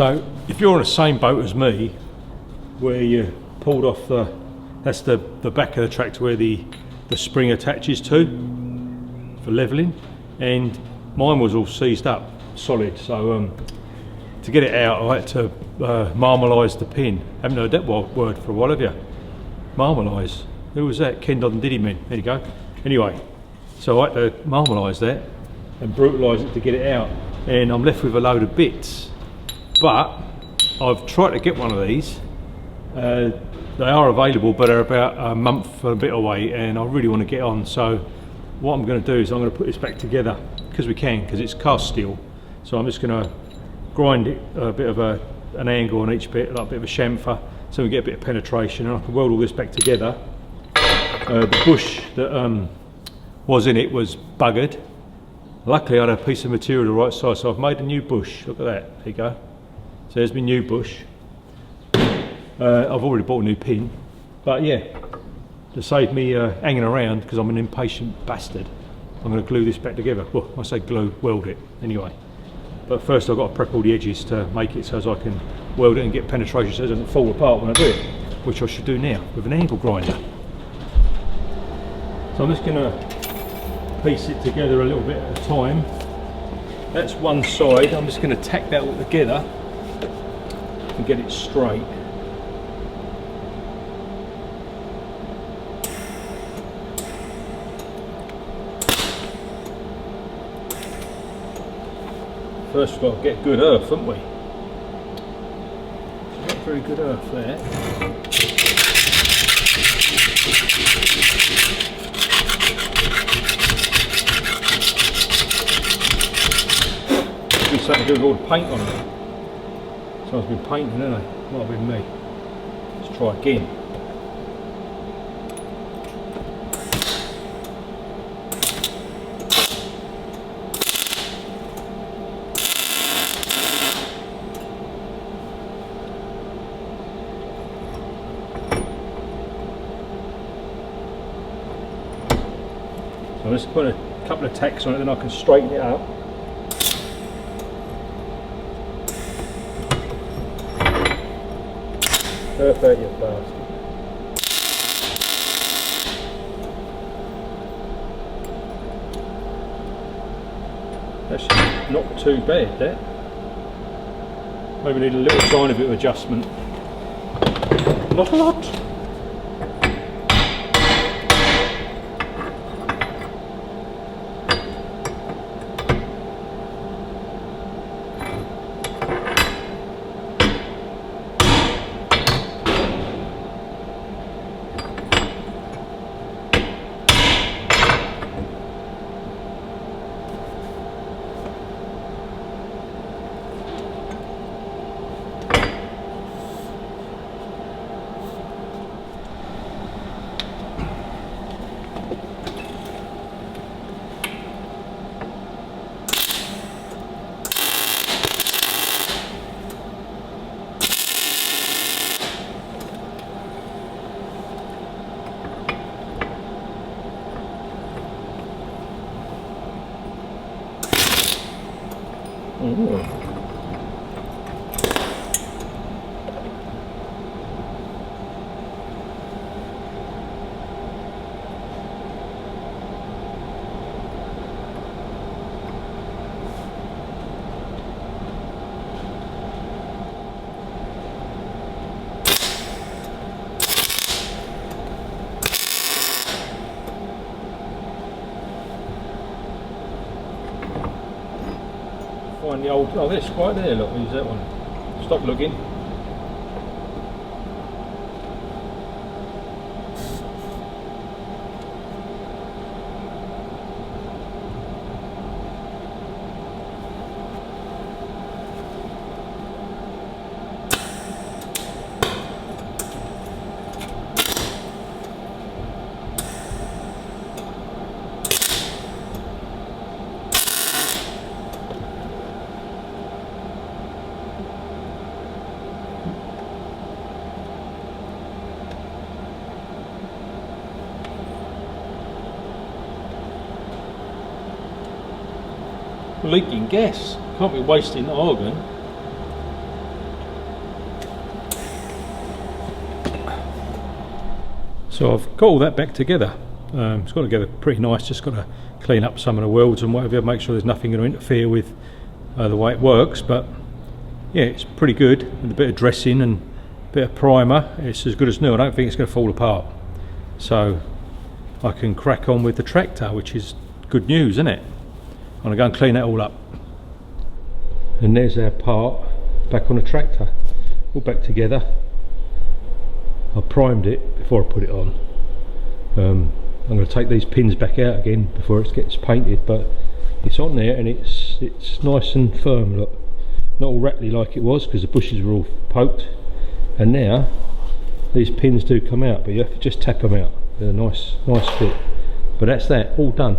So if you're on the same boat as me, where you pulled off that's the back of the tractor where the spring attaches to for levelling, and mine was all seized up solid, so to get it out I had to marmalise the pin. Haven't heard that word for a while, have you? Marmalise. Who was that? Ken Dodd and Diddy Men. There you go. Anyway, so I had to marmalise that and brutalise it to get it out, and I'm left with a load of bits. But I've tried to get one of these. They are available, but they're about a month and a bit away, and I really want to get on. So what I'm going to do is I'm going to put this back together, because it's cast steel. So I'm just going to grind it a bit of an angle on each bit, like a bit of a chamfer, so we get a bit of penetration, and I can weld all this back together. The bush that was in it was buggered. Luckily I had a piece of material the right size, so I've made a new bush. Look at that, there you go. So there's my new bush. I've already bought a new pin, but yeah, to save me hanging around, because I'm an impatient bastard, I'm going to glue this back together. Well, I say glue, weld it anyway. But first I've got to prep all the edges to make it so as I can weld it and get penetration so it doesn't fall apart when I do it, which I should do now with an angle grinder. So I'm just going to piece it together a little bit at a time. That's one side. I'm just going to tack that all together and get it straight. First we've got to get good earth, haven't we? Not very good earth there. Do something to do with all the paint on it. Someone's been painting, hasn't they? Might have been me. Let's try again. So I'm just putting a couple of tacks on it, then I can straighten it up. Perfect, you bastard. That's not too bad, that. Maybe need a little tiny bit of adjustment. Not a lot. Find the old, oh this right there, look, use that one. Stop looking. Leaking gas. Can't be wasting the organ. So I've got all that back together. It's got together pretty nice. Just got to clean up some of the welds and whatever, make sure there's nothing going to interfere with the way it works. But yeah, it's pretty good. With a bit of dressing and a bit of primer, it's as good as new. I don't think it's going to fall apart. So I can crack on with the tractor, which is good news, isn't it? I'm going to go and clean that all up. And there's our part back on the tractor, all back together. I primed it before I put it on. I'm going to take these pins back out again before it gets painted, but it's on there and it's nice and firm. Look, not all rattly like it was because the bushes were all poked, and now these pins do come out, but you have to just tap them out. They're a nice fit. But that's that, all done.